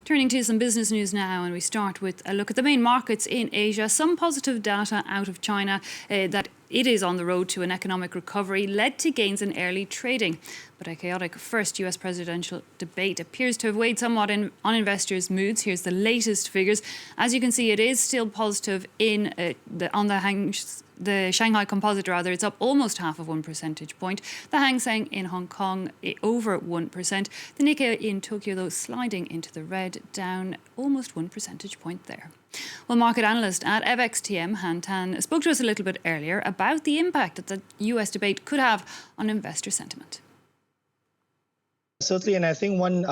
Turning to some business news now, and we start with a look at the main markets in Asia. Some positive data out of China that it is on the road to an economic recovery led to gains in early trading. But a chaotic first US presidential debate appears to have weighed somewhat on investors' moods. Here's the latest figures. As you can see, it is still positive the Shanghai Composite, it's up almost half of 1 percentage point. The Hang Seng in Hong Kong over 1%. The Nikkei in Tokyo, though, sliding into the red, down almost 1 percentage point there. Well, market analyst at FXTM, Han Tan, spoke to us a little bit earlier about the impact that the US debate could have on investor sentiment. Certainly, and I think one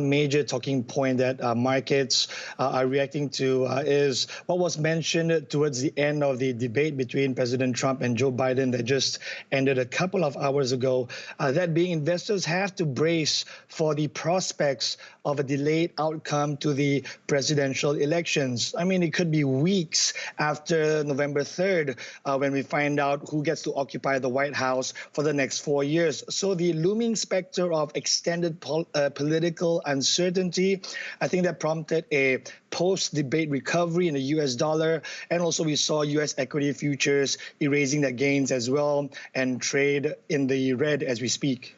major talking point that markets are reacting to is what was mentioned towards the end of the debate between President Trump and Joe Biden that just ended a couple of hours ago. That being, investors have to brace for the prospects of a delayed outcome to the presidential elections. I mean, it could be weeks after November 3rd when we find out who gets to occupy the White House for the next 4 years. So the looming specter of extended political uncertainty, I think that prompted a post-debate recovery in the US dollar. And also we saw US equity futures erasing their gains as well and trade in the red as we speak.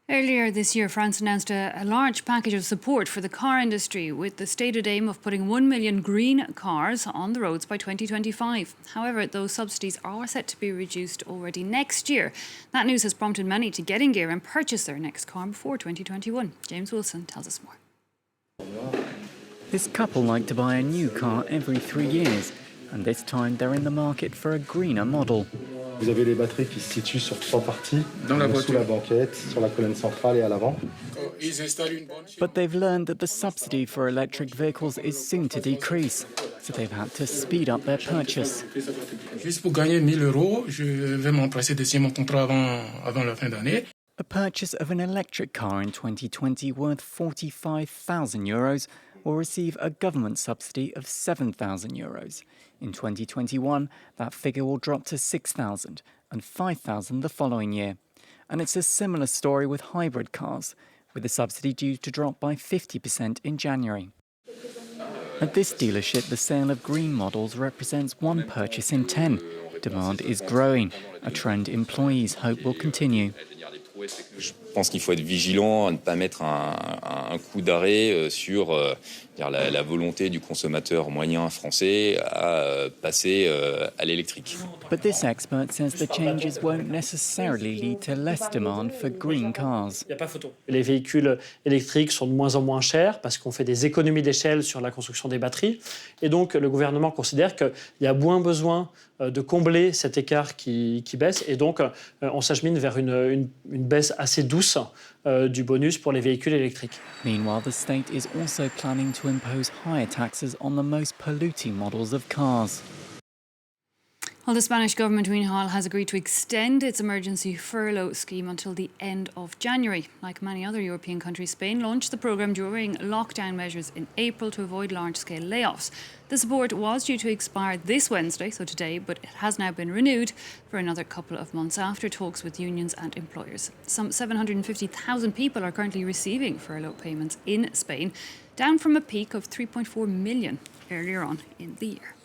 Earlier this year, France announced a large package of support for the car industry with the stated aim of putting 1 million green cars on the roads by 2025. However, those subsidies are set to be reduced already next year. That news has prompted many to get in gear and purchase their next car before 2021. James Wilson tells us more. This couple like to buy a new car every 3 years, and this time they're in the market for a greener model. Vous avez les batteries qui se situent sur 3 parties, sous la banquette, sur la colonne centrale et à l'avant. But they've learned that the subsidy for electric vehicles is soon to decrease, so they've had to speed up their purchase. Juste pour gagner 1 000 €, je vais m'empresser de signer mon contrat avant la fin d'année. A purchase of an electric car in 2020 worth €45,000 will receive a government subsidy of €7,000. In 2021, that figure will drop to €6,000 and €5,000 the following year. And it's a similar story with hybrid cars, with the subsidy due to drop by 50% in January. At this dealership, the sale of green models represents 1 purchase in 10. Demand is growing, a trend employees hope will continue. Je pense qu'il faut être vigilant à ne pas mettre un coup d'arrêt sur la volonté du consommateur moyen français à passer à l'électrique. But this expert says the changes won't necessarily lead to less demand for green cars. Il n'y a pas photo. Les véhicules électriques sont de moins en moins chers parce qu'on fait des économies d'échelle sur la construction des batteries. Et donc, le gouvernement considère qu'il y a moins besoin de combler cet écart qui baisse. Et donc, on s'achemine vers une baisse assez douce du bonus pour les véhicules électriques. Meanwhile, the state is also planning to impose higher taxes on the most polluting models of cars. Well, the Spanish government, meanwhile, has agreed to extend its emergency furlough scheme until the end of January. Like many other European countries, Spain launched the programme during lockdown measures in April to avoid large-scale layoffs. The support was due to expire this Wednesday, so today, but it has now been renewed for another couple of months after talks with unions and employers. Some 750,000 people are currently receiving furlough payments in Spain, down from a peak of 3.4 million earlier on in the year.